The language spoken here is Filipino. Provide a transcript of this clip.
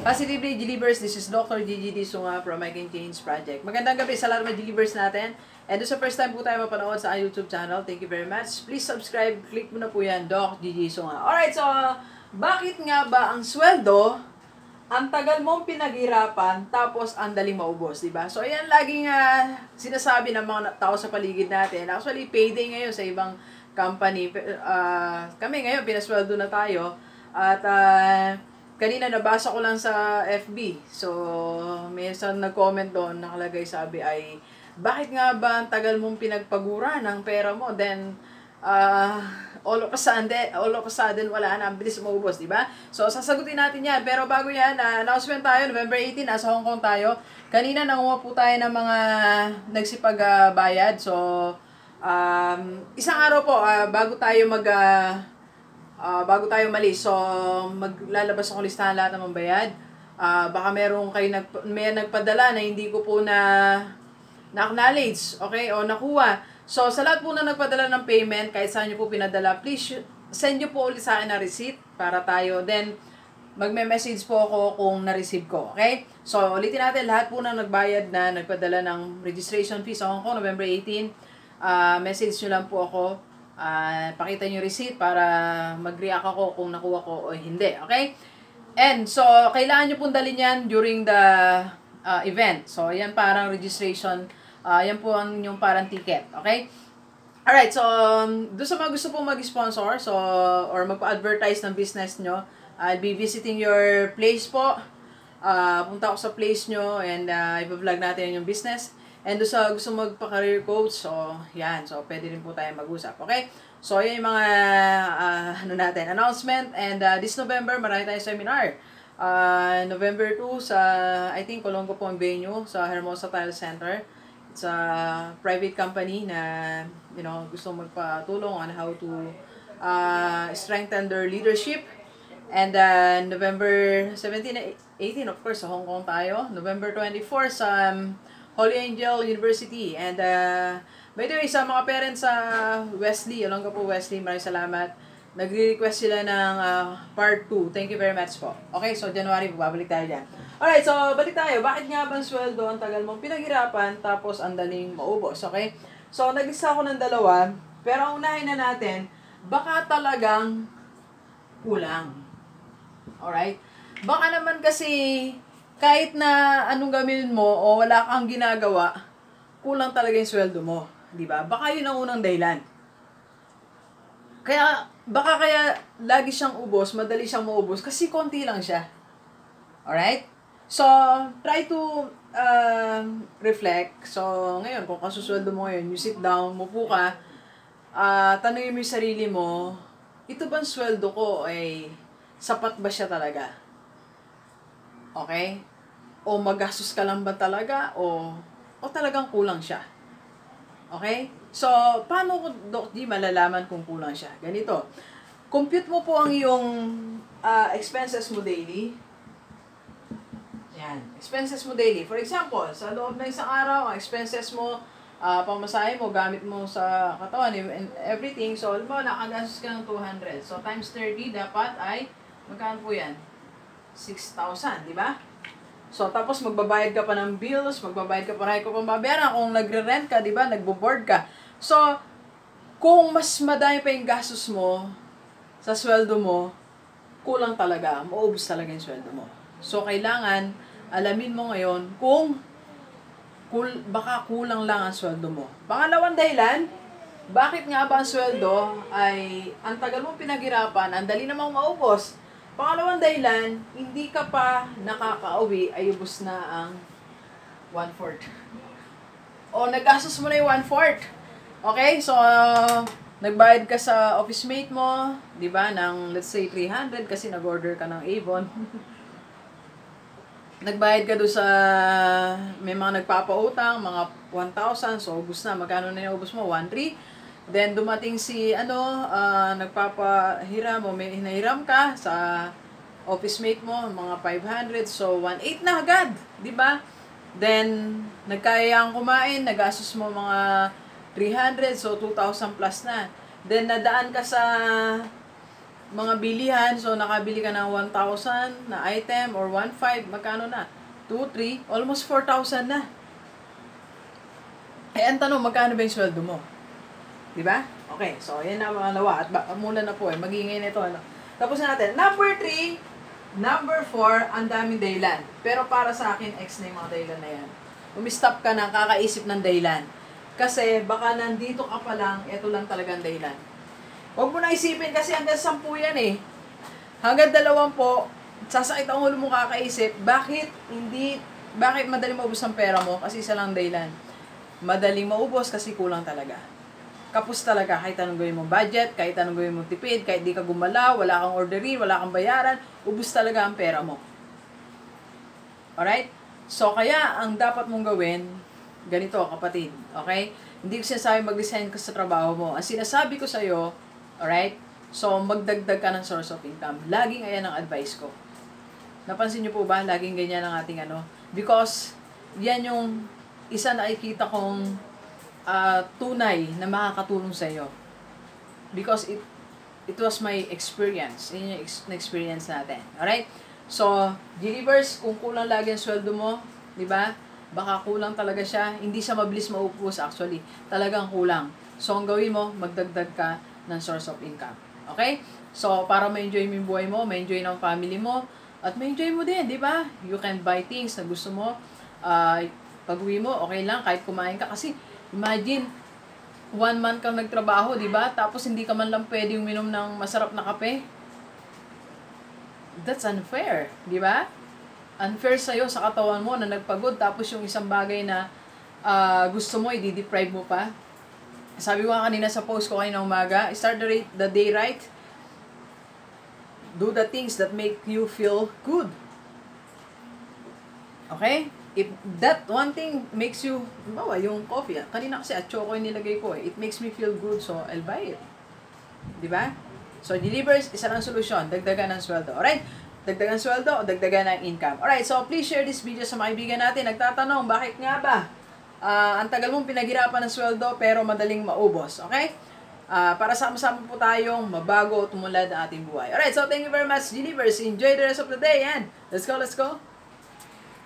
Positively Delivers, this is Dr. Gigi Sunga from I Can Change Project. Magandang gabi sa lahat ng Delivers natin. And sa first time po tayo mapanood sa YouTube channel, thank you very much. Please subscribe, click mo na po yan, Doc Gigi Sunga. Alright, so bakit nga ba ang sweldo, ang tagal mong pinaghirapan, tapos ang daling maubos, diba? So ayan, laging sinasabi ng mga tao sa paligid natin. Actually, payday ngayon sa ibang company. Kami ngayon, pinasweldo na tayo. At kanina nabasa ko lang sa FB. So, may isang nag-comment doon, nakalagay sabi ay, bakit nga ba ang tagal mong pinagpaguran ng pera mo? Then, all of a sudden, wala na, ang bilis maubos, di ba? So, sasagutin natin yan. Pero bago yan, announcement tayo, November 18, nasa Hong Kong tayo. Kanina, nanguha po tayo ng mga nagsipagbayad. So, isang araw po, bago tayo malis, so maglalabas akong listahan lahat ng mambayad. Baka may nagpadala na hindi ko po na-acknowledge, okay, o nakuha. So, sa lahat po na nagpadala ng payment, kahit saan nyo po pinadala, please send nyo po ulit sa akin na receipt para tayo. Then, magme-message po ako kung na-receive ko, okay? So, ulitin natin, lahat po na nagbayad na nagpadala ng registration fee sa Hong Kong, November 18, message nyo lang po ako. Pakita nyo receipt para mag-react ako kung nakuha ko o hindi. Okay? And so, kailangan nyo pong dalhin yan during the event. So, yan parang registration. Yan po ang yung parang ticket. Okay? Alright, so, doon sa mga gusto pong mag-sponsor, so, or magpa-advertise ng business nyo, I'll be visiting your place po. Punta ako sa place nyo and i-vlog natin yung business. And doon sa gusto magpa-career coach, so, yan. So, pwede rin po tayo mag-usap. Okay? So, yan yung mga, announcement. And this November, marami tayong seminar. November 2, sa, I think, Colongo po ang venue, sa Hermosa Tile Center. It's a private company na, gusto magpatulong on how to strengthen their leadership. And November 17, 18, of course, sa Hong Kong tayo. November 24, sa Holy Angel University. And by the way, sa mga parents sa Wesley, along ka po Wesley, maraming salamat. Nagre-request sila ng part 2. Thank you very much po. Okay, so January, babalik tayo dyan. Alright, so balik tayo. Bakit nga ba ang sweldo, ang tagal mong pinaghirapan, tapos ang daling maubos? Okay? So, nag-isa ako ng dalawa, pero ang unahin na natin, baka talagang kulang. Alright? Baka naman kasi kahit na anong gawin mo o wala kang ginagawa, kulang talaga yung sweldo mo. Diba? Baka yun ang unang dahilan. Baka kaya lagi siyang ubos, madali siyang maubos, kasi konti lang siya. Alright? So, try to reflect. So, ngayon, kung kasusweldo mo ngayon, you sit down, mupo ka, tanungin mo yung sarili mo, ito bang sweldo ko ay sapat ba siya talaga? Okay? O magastos ka lang ba talaga? O talagang kulang siya? Okay? So, paano ko, Doc G, malalaman kung kulang siya? Ganito. Compute mo po ang iyong expenses mo daily. Yan. Expenses mo daily. For example, sa loob ng isang araw, ang expenses mo, pamasahe mo, gamit mo sa katawan, and everything. So, alam mo, nakagastos ka ng 200. So, times 30, dapat ay, magkano po yan? 6,000, di ba? So, tapos magbabayad ka pa ng bills, magbabayad ka pa rin kung mabayaran. Kung nagre-rent ka, di ba? Nagbo-board ka. So, kung mas madami pa yung gastos mo sa sweldo mo, kulang talaga. Maubos talaga yung sweldo mo. So, kailangan alamin mo ngayon kung baka kulang lang ang sweldo mo. Pangalawang dahilan, bakit nga ba ang sweldo ay ang tagal mong pinaghirapan, ang dali namang maubos? Pangalawang dahilan, hindi ka pa nakakauwi, ay ubos na ang 1/4. O nagastos mo na yung 1/4. Okay? So, nagbayad ka sa office mate mo, di ba, ng let's say 300 kasi nag-order ka ng Avon. Nagbayad ka doon sa, may mga nagpapautang, mga 1,000, so ubos na. Magkano na yung ubos mo? 1,300. Then, dumating si, nagpapahiram mo, may hinahiram ka sa office mate mo, mga 500, so 1,800 na agad, di ba? Then, nagkaya kang kumain, nagastos mo mga 300, so 2,000 plus na. Then, nadaan ka sa mga bilihan. So, nakabili ka ng 1,000 na item or 1,500. Magkano na? 2, 3, almost 4,000 na. Eh, ang tanong, magkano ba yung sweldo mo? Diba? Okay, so, yan na mga lawa. At mula na po magingay na ito. Ano? Tapos na natin. Number 3, number 4, ang daming dahilan. Pero para sa akin, X na yung mga dahilan na yan. Umistop ka na, kakaisip ng dahilan. Kasi baka nandito ka pa lang, ito lang talagang dahilan. Huwag mo na isipin kasi hanggang 10 yan eh. Hanggang 20, sasakit ang ulo mo kakaisip, bakit madali maubos ang pera mo? Kasi isa lang dahilan. Madaling maubos kasi kulang talaga. Kapos talaga, kahit anong gawin mong budget, kahit anong gawin mong tipid, kahit di ka gumalaw, wala kang orderin, wala kang bayaran, ubos talaga ang pera mo. Alright? So, kaya, ang dapat mong gawin, ganito, kapatid. Okay? Hindi ko sinasabi mag-resign ka sa trabaho mo. Ang sinasabi ko sa'yo, alright? So, magdagdag ka ng source of income. Laging ayan ang advice ko. Napansin niyo po ba? Laging ganyan ang ating Because, yan yung isa na nakikita kong tunay na makakatulong sa iyo. Because it was my experience. Yun yung experience natin. Alright? So, Gilivers, kung kulang lagi ang sweldo mo, di ba? Baka kulang talaga siya. Hindi siya mabilis maupos actually. Talagang kulang. So, ang gawin mo, magdagdag ka ng source of income. Okay? So, para ma-enjoy mo yung buhay mo, ma-enjoy ng family mo, at ma-enjoy mo din, di ba? You can buy things na gusto mo. Pag-uwi mo, okay lang, kahit kumain ka. Kasi, imagine, 1 month kang nagtrabaho, di ba? Tapos hindi ka man lang pwede uminom ng masarap na kape. That's unfair, di ba? Unfair sa'yo sa katawan mo na nagpagod, tapos yung isang bagay na gusto mo, i-deprive mo pa. Sabi ko kanina sa post ko kanina umaga, start the day right. Do the things that make you feel good. Okay? If that one thing makes you, bawa, yung coffee, kanina kasi at choco yung nilagay ko it makes me feel good, so I'll buy it. Diba? So, Delivers, isa lang solusyon, dagdagan ng sweldo. Alright? Dagdagan sweldo o dagdagan ng income. Alright, so please share this video sa mga kaibigan natin. Nagtatanong, bakit nga ba? Ang tagal mong pinaghirapan ng sweldo pero madaling maubos. Okay? Para sama-sama po tayong mabago o tumulad ang ating buhay. Alright, so thank you very much, Delivers. Enjoy the rest of the day and let's go, let's go!